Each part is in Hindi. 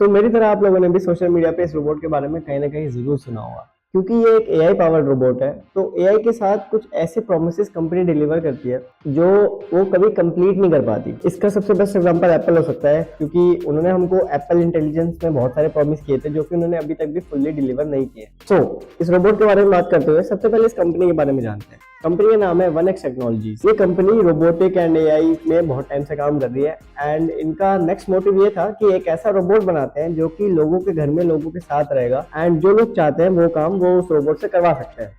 तो मेरी तरह आप लोगों ने भी सोशल मीडिया पे इस रोबोट के बारे में कहीं ना कहीं जरूर सुना होगा, क्योंकि ये एक एआई पावर्ड रोबोट है। तो एआई के साथ कुछ ऐसे प्रोमिसेस कंपनी डिलीवर करती है जो वो कभी कंप्लीट नहीं कर पाती। इसका सबसे बेस्ट एग्जांपल एप्पल हो सकता है, क्योंकि उन्होंने हमको एप्पल इंटेलिजेंस में बहुत सारे प्रॉमिस किए थे जो कि उन्होंने अभी तक भी फुल्ली डिलीवर नहीं किए। इस रोबोट के बारे में बात करते हुए सबसे पहले इस कंपनी के बारे में जानते हैं। कंपनी का नाम है 1X टेक्नोलॉजीज। ये कंपनी रोबोटिक एंड एआई में बहुत टाइम से काम कर रही है एंड इनका नेक्स्ट मोटिव ये था कि एक ऐसा रोबोट बनाते हैं जो कि लोगों के घर में लोगों के साथ रहेगा एंड जो लोग चाहते हैं वो काम वो उस रोबोट से करवा सकते हैं।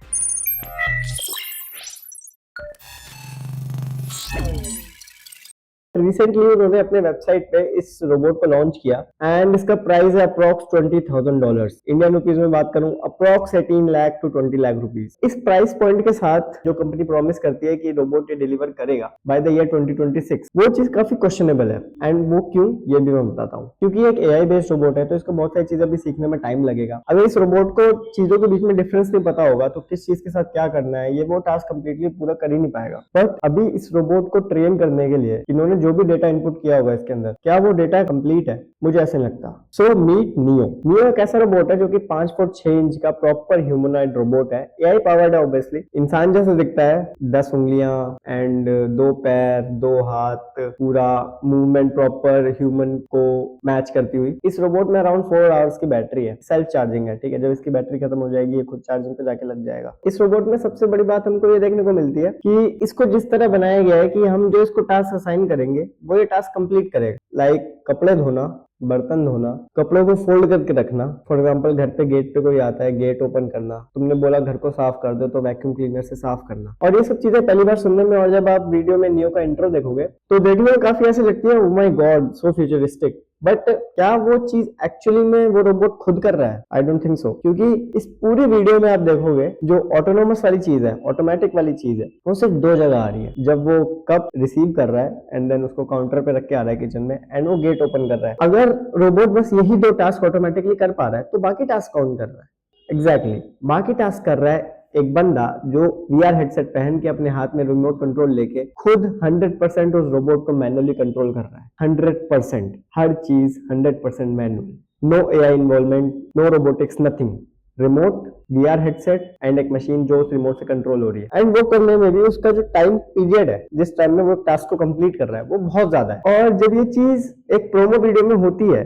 रिसेंटली उन्होंने अपने वेबसाइट पे इस रोबोट को लॉन्च किया एंड इसका प्राइस है अप्रॉक्स $20,000। इंडियन रुपीज में बात करूं approx 18 lakh to 20 lakh rupees. इस प्राइस पॉइंट के साथ जो कंपनी प्रॉमिस करती है कि रोबोट ये डिलीवर करेगा बाय द ईयर 2026, वो चीज काफी क्वेश्चनेबल है। एंड वो क्यों, ये भी मैं बताता हूँ। क्योंकि एक एआई बेस्ड रोबोट है तो इसको बहुत सारी चीजें भी सीखने में टाइम लगेगा। अगर इस रोबोट को चीजों के बीच में डिफरेंस नहीं पता होगा तो किस चीज के साथ क्या करना है ये वो टास्क कंप्लीटली पूरा कर ही नहीं पाएगा। बट अभी इस रोबोट को ट्रेन करने के लिए इन्होंने जो भी डेटा इनपुट किया होगा इसके अंदर, क्या वो डेटा कंप्लीट है? मुझे ऐसे लगता। सो मीट नियो। नियो एक ऐसा रोबोट है जो कि 5 फुट 6 इंच का प्रॉपर ह्यूमनॉइड रोबोट है। एआई पावर्ड है ऑब्वियसली। इंसान जैसा दिखता है, 10 उंगलियां एंड 2 पैर 2 हाथ, पूरा मूवमेंट प्रॉपर ह्यूमन को मैच करती हुई। इस रोबोट में अराउंड 4 आवर्स की बैटरी है। सेल्फ चार्जिंग है, ठीक है। जब इसकी बैटरी खत्म हो जाएगी ये खुद चार्जिंग पे जाके लग जाएगा। इस रोबोट में सबसे बड़ी बात हमको ये देखने को मिलती है कि इसको जिस तरह बनाया गया है कि हम जो इसको टास्क असाइन करेंगे वो ये टास्क कंप्लीट करेगा। लाइक कपड़े धोना, बर्तन धोना, कपड़ों को फोल्ड करके रखना। फॉर एग्जांपल घर पे गेट पे कोई आता है, गेट ओपन करना, तुमने बोला घर को साफ कर दो तो वैक्यूम क्लीनर से साफ करना। और ये सब चीजें पहली बार सुनने में, और जब आप वीडियो में नियो का इंट्रो देखोगे तो देखने में काफी ऐसी लगती है, oh my God so futuristic. But क्या वो चीज एक्चुअली में वो रोबोट खुद कर रहा है? I don't think so. क्योंकि इस पूरी वीडियो में आप देखोगे जो ऑटोनोमस वाली चीज है, ऑटोमेटिक वाली चीज है, वो सिर्फ 2 जगह आ रही है। जब वो कप रिसीव कर रहा है एंड देन उसको काउंटर पे रख के आ रहा है किचन में एंड वो गेट ओपन कर रहा है। अगर रोबोट बस यही 2 टास्क ऑटोमेटिकली कर पा रहा है तो बाकी टास्क कौन कर रहा है? एग्जैक्टली बाकी टास्क कर रहा है एक बंदा जो वीआर हेडसेट पहन के अपने हाथ में रिमोट कंट्रोल लेके खुद 100% उस रोबोट को मैनुअली कंट्रोल कर रहा है। 100%, हर चीज 100% manual. No AI involvement, no robotics, nothing. Remote, VR headset and एक मशीन जो उस रिमोट से कंट्रोल हो रही है। एंड वो करने में भी उसका जो टाइम पीरियड है, जिस टाइम में वो टास्क को कंप्लीट कर रहा है, वो बहुत ज्यादा है। और जब ये चीज एक प्रोमो वीडियो में होती है,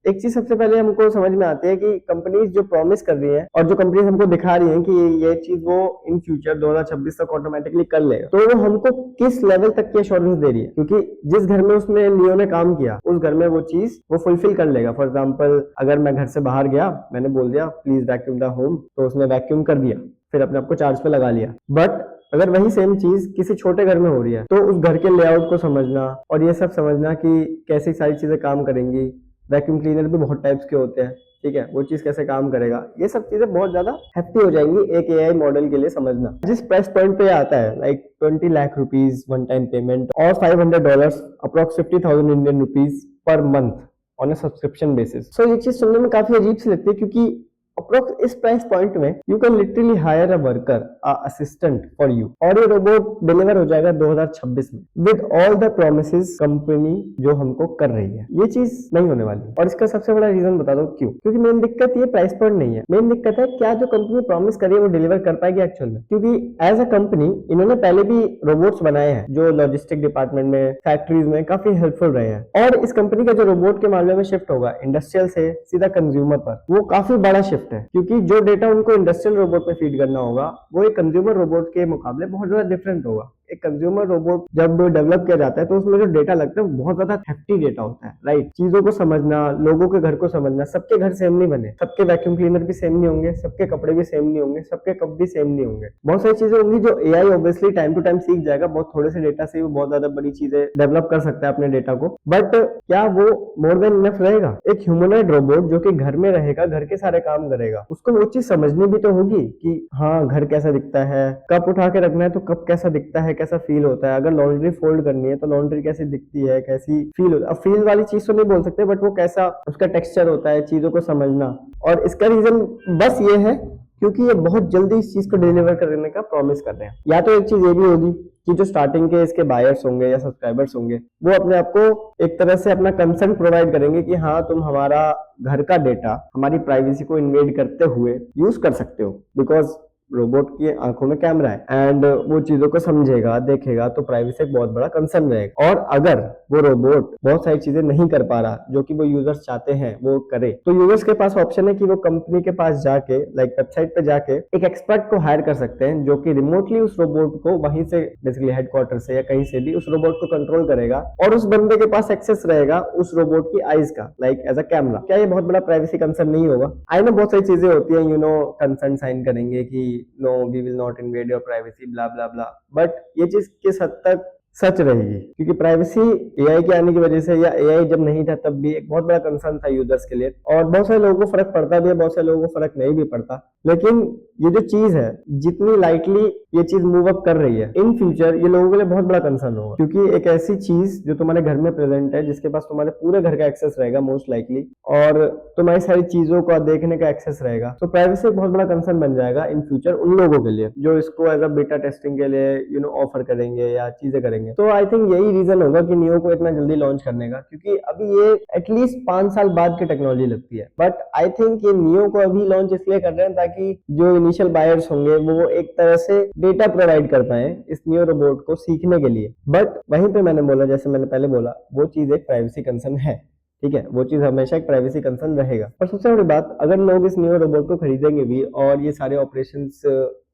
एक चीज सबसे पहले हमको समझ में आती है कि कंपनीज जो प्रॉमिस कर रही है और जो कंपनीज हमको दिखा रही है कि ये चीज वो इन फ्यूचर 2026 तक ऑटोमेटिकली कर लेगा, तो वो हमको किस लेवल तक की एश्योरेंस दे रही है। क्योंकि जिस घर में उसने नियो ने काम किया उस घर में वो चीज वो फुलफिल कर लेगा। फॉर एग्जाम्पल अगर मैं घर से बाहर गया, मैंने बोल दिया प्लीज वैक्यूम द होम, तो उसने वैक्यूम कर दिया, फिर अपने आप को चार्ज पे लगा लिया। बट अगर वही सेम चीज किसी छोटे घर में हो रही है तो उस घर के लेआउट को समझना और ये सब समझना कि कैसी सारी चीजें काम करेंगी। वैक्यूम क्लीनर भी बहुत टाइप्स के होते हैं, ठीक है, वो चीज कैसे काम करेगा, ये सब चीजें बहुत ज्यादा हैप्पी हो जाएंगी एक एआई मॉडल के लिए समझना। जिस प्राइस पॉइंट पे आता है like 20 lakh rupees one time payment और $500 approx 50,000 Indian rupees per month on a subscription basis. ये चीज सुनने में काफी अजीब सी लगती है क्योंकि अप्रोक्स इस प्राइस पॉइंट में you can literally higher a worker, a assistant for you, और ये रोबोट डिलीवर हो जाएगा 2026 में with all the promises company जो हमको कर रही है। ये चीज नहीं होने वाली। और इसका सबसे बड़ा रीजन बता दो क्यों। क्योंकि मेन दिक्कत ये प्राइस पॉइंट नहीं है, मेन दिक्कत है क्या जो कंपनी प्रॉमिस कर रही है वो डिलीवर कर पाएगी एक्चुअल में। क्योंकि एज अ कंपनी इन्होंने पहले भी रोबोट्स बनाए हैं जो लॉजिस्टिक डिपार्टमेंट में, फैक्ट्रीज में काफी हेल्पफुल रहे हैं। और इस कंपनी का जो रोबोट के मामले में शिफ्ट होगा इंडस्ट्रियल से सीधा कंज्यूमर पर, वो काफी बड़ा शिफ्ट है। क्योंकि जो डेटा उनको इंडस्ट्रियल रोबोट में फीड करना होगा वो एक कंज्यूमर रोबोट के मुकाबले बहुत ज्यादा डिफरेंट होगा। एक कंज्यूमर रोबोट जब डेवलप किया जाता है तो उसमें जो डेटा लगता है बहुत ज्यादा हेफ्टी डेटा होता है, राइट। चीजों को समझना, लोगों के घर को समझना। सबके घर सेम नहीं बने, सबके वैक्यूम क्लीनर भी सेम नहीं होंगे, सबके कपड़े भी सेम नहीं होंगे, सबके कप भी सेम नहीं होंगे। बहुत सारी चीजें होंगी जो AI obviously time to time सीख जाएगा। बहुत थोड़े से डेटा से वो बहुत ज्यादा बड़ी चीजें डेवलप कर सकता है अपने डेटा को। बट क्या वो मोर देन इनफ रहेगा? एक ह्यूमनॉइड रोबोट जो कि घर में रहेगा, घर के सारे काम करेगा, उसको वो चीज समझनी भी तो होगी कि हाँ घर कैसा दिखता है, कप उठा के रखना है तो कप कैसा दिखता है, कैसा फील होता है। अगर लॉन्ड्री फोल्ड करनी है तो लॉन्ड्री कैसी दिखती है, कैसी फील होता है। अब फील वाली चीज तो नहीं बोल सकते बट वो कैसा उसका टेक्सचर होता है, चीजों को समझना। और इसका रीजन बस ये है क्योंकि ये बहुत जल्दी इस चीज को डिलीवर करने का प्रॉमिस कर रहे हैं। या तो एक चीज ये भी होगी कि जो स्टार्टिंग के इसके बायर्स होंगे या सब्सक्राइबर्स होंगे वो अपने आप को एक तरह से अपना कंसेंट प्रोवाइड करेंगे कि हाँ तुम हमारा घर का डेटा हमारी प्राइवेसी को इन्वेड करते हुए यूज कर सकते हो, बिकॉज रोबोट की आंखों में कैमरा है एंड वो चीजों को समझेगा देखेगा, तो प्राइवेसी एक बहुत बड़ा कंसर्न रहेगा। और अगर वो रोबोट बहुत सारी चीजें नहीं कर पा रहा जो कि वो यूजर्स चाहते हैं वो करे, तो यूजर्स के पास ऑप्शन है कि वो कंपनी के पास जाके लाइक वेबसाइट पे जाके एक एक्सपर्ट को हायर कर सकते हैं जो कि रिमोटली उस रोबोट को वहीं से बेसिकली हेडक्वार्टर से या कहीं से भी उस रोबोट को कंट्रोल करेगा और उस बंदे के पास एक्सेस रहेगा उस रोबोट की आईज का, लाइक एज अ कैमरा। क्या ये बहुत बड़ा प्राइवेसी कंसर्न नहीं होगा? आई नो बहुत सारी चीजें होती है, यू नो कंसर्न साइन करेंगे कि no we will not invade your privacy blah blah blah, but ये चीज किस हद तक सच रहेगी? क्योंकि प्राइवेसी एआई के आने की वजह से या एआई जब नहीं था तब भी एक बहुत बड़ा कंसर्न था यूजर्स के लिए, और बहुत सारे लोगों को फर्क पड़ता भी है, बहुत सारे लोगों को फर्क नहीं भी पड़ता। लेकिन ये जो चीज है जितनी लाइटली ये चीज मूव अप कर रही है, इन फ्यूचर ये लोगों के लिए बहुत बड़ा कंसर्न होगा, क्योंकि एक ऐसी चीज जो तुम्हारे घर में प्रेजेंट है जिसके पास तुम्हारे पूरे घर का एक्सेस रहेगा मोस्ट लाइकली, और तुम्हारी सारी चीजों को देखने का एक्सेस रहेगा, तो प्राइवेसी एक बहुत बड़ा कंसर्न बन जाएगा इन फ्यूचर उन लोगों के लिए जो इसको एज अ बीटा टेस्टिंग के लिए ऑफर करेंगे या चीजें करेंगे। तो आई थिंक यही रीजन होगा कि नियो को इतना जल्दी लॉन्च करने का, क्योंकि अभी ये एटलीस्ट 5 साल बाद की टेक्नोलॉजी लगती है। बट आई थिंक ये नियो को अभी लॉन्च इसलिए कर रहे हैं ताकि जो इनिशियल बायर्स होंगे वो एक तरह से डेटा प्रोवाइड कर पाए इस नियो रोबोट को सीखने के लिए। बट वहीं पे मैंने बोला, जैसे मैंने पहले बोला, वो चीज एक प्राइवेसी कंसर्न है, ठीक है, वो चीज हमेशा एक प्राइवेसी कंसर्न रहेगा। और सबसे बड़ी बात, अगर लोग इस नियो रोबोट को खरीदेंगे भी और ये सारे ऑपरेशंस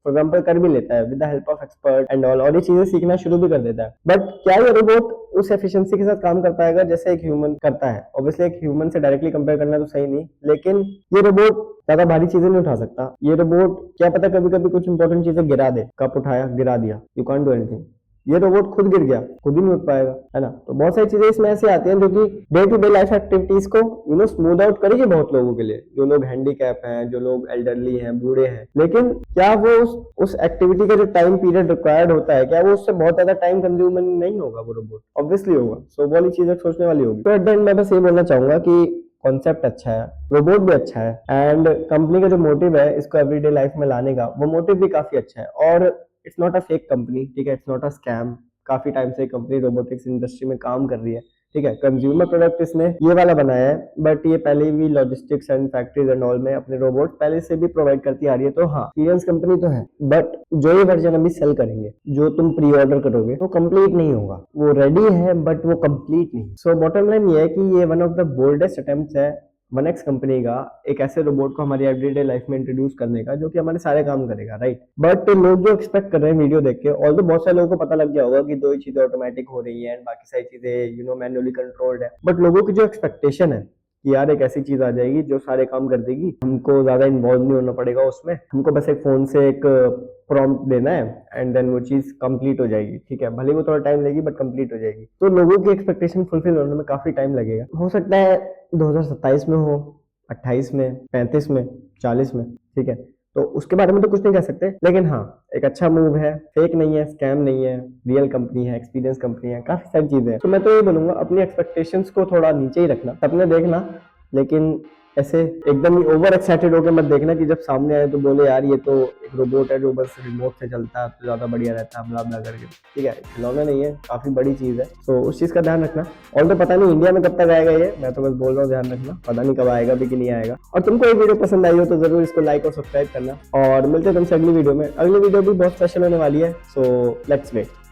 फॉर एग्जाम्पल कर भी लेता है with the help of expert and all, और ये चीजें सीखना शुरू भी कर देता है, बट क्या ये रोबोट उस एफिशिएंसी के साथ काम कर पाएगा जैसे एक ह्यूमन करता है? ऑब्वियसली एक ह्यूमन से डायरेक्टली कंपेयर करना तो सही नहीं, लेकिन ये रोबोट ज्यादा भारी चीजें नहीं उठा सकता। ये रोबोट क्या पता कभी कभी कुछ इंपॉर्टेंट चीजें गिरा दे, कप उठाया गिरा दिया, यू कांट डू एनीथिंग। ये रोबोट खुद गिर गया, खुद ही नहीं उठ पाएगा, है ना? तो बहुत सारी चीजें इसमें ऐसी आती हैं जो कि day to day life activities को स्मूथ आउट करेगी बहुत लोगों के लिए, जो लोग हैंडीकैप हैं, जो लोग एल्डरली हैं, बूढ़े हैं। लेकिन क्या वो उस एक्टिविटी का जो टाइम पीरियड रिक्वायर्ड होता है, क्या वो उससे बहुत ज्यादा टाइम कंज्यूमिंग नहीं होगा? वो रोबोट ऑब्वियसली होगा। सो वाली चीजें सोचने वाली होगी। तो एट द एंड मैं बस ये बोलना चाहूंगा कि कॉन्सेप्ट अच्छा है, रोबोट भी अच्छा है, एंड कंपनी का जो मोटिव है इसको एवरीडे लाइफ में लाने का, वो मोटिव भी काफी अच्छा है। और it's not a fake company, ठीक है, इट्स नॉट अ स्कैम। काफी टाइम से कंपनी रोबोटिक्स इंडस्ट्री में काम कर रही है, ठीक है। कंज्यूमर प्रोडक्ट इसने ये वाला बनाया है, बट ये पहले भी logistics and factories and all में अपने रोबोट पहले से भी प्रोवाइड करती आ रही है। तो हाँ, एक्सपीरियंस कंपनी तो है, बट जो ये वर्जन अभी सेल करेंगे, जो तुम प्री ऑर्डर करोगे, वो कंप्लीट नहीं होगा। वो रेडी है बट वो कंप्लीट नहीं। सो बॉटम लाइन ये है कि ये one of the boldest attempts है वनएक्स कंपनी का एक ऐसे रोबोट को हमारी एवरीडे लाइफ में इंट्रोड्यूस करने का जो कि हमारे सारे काम करेगा, राइट। बट लोग जो एक्सपेक्ट कर रहे हैं वीडियो देख के, और तो बहुत सारे लोगों को पता लग गया होगा कि दो ही चीजें ऑटोमेटिक हो रही है, बाकी सारी चीजें मैन्युअली कंट्रोल्ड है, बट लोगों की जो एक्सपेक्टेशन है कि यार एक ऐसी चीज आ जाएगी जो सारे काम कर देगी, हमको ज्यादा इन्वॉल्व नहीं होना पड़ेगा उसमें, हमको बस एक फोन से एक प्रॉम्प्ट देना है एंड देन वो चीज कंप्लीट हो जाएगी, ठीक है, भले वो थोड़ा टाइम लगेगी बट कंप्लीट हो जाएगी। तो लोगों की एक्सपेक्टेशन फुलफिल होने में काफी टाइम लगेगा। हो सकता है 2027 में हो, 28 में, 35 में, 40 में, ठीक है। तो उसके बारे में तो कुछ नहीं कह सकते, लेकिन हाँ एक अच्छा मूव है, फेक नहीं है, स्कैम नहीं है, रियल कंपनी है, एक्सपीरियंस कंपनी है, काफी सारी चीजें हैं। तो मैं तो ये बोलूंगा अपनी एक्सपेक्टेशंस को थोड़ा नीचे ही रखना, सपने देखना, लेकिन ऐसे एकदम ही ओवर एक्साइटेड होकर मत देखना कि जब सामने आए तो बोले यार ये तो एक रोबोट है जो बस रिमोट से चलता है तो ज्यादा बढ़िया रहता है, ब्ला ब्ला करके, ठीक है। खिलौना नहीं है, काफी बड़ी चीज है, तो उस चीज का ध्यान रखना। और तो पता नहीं इंडिया में कब तक आएगा ये, मैं तो बस बोल रहा हूँ ध्यान रखना, पता नहीं कब आएगा भी कि नहीं आएगा। और तुमको ये वीडियो पसंद आई हो तो जरूर इसको लाइक और सब्सक्राइब करना, और मिलते हैं तुमसे अगली वीडियो में। अगली वीडियो भी बहुत स्पेशल होने वाली है, सो लेट्स वेट।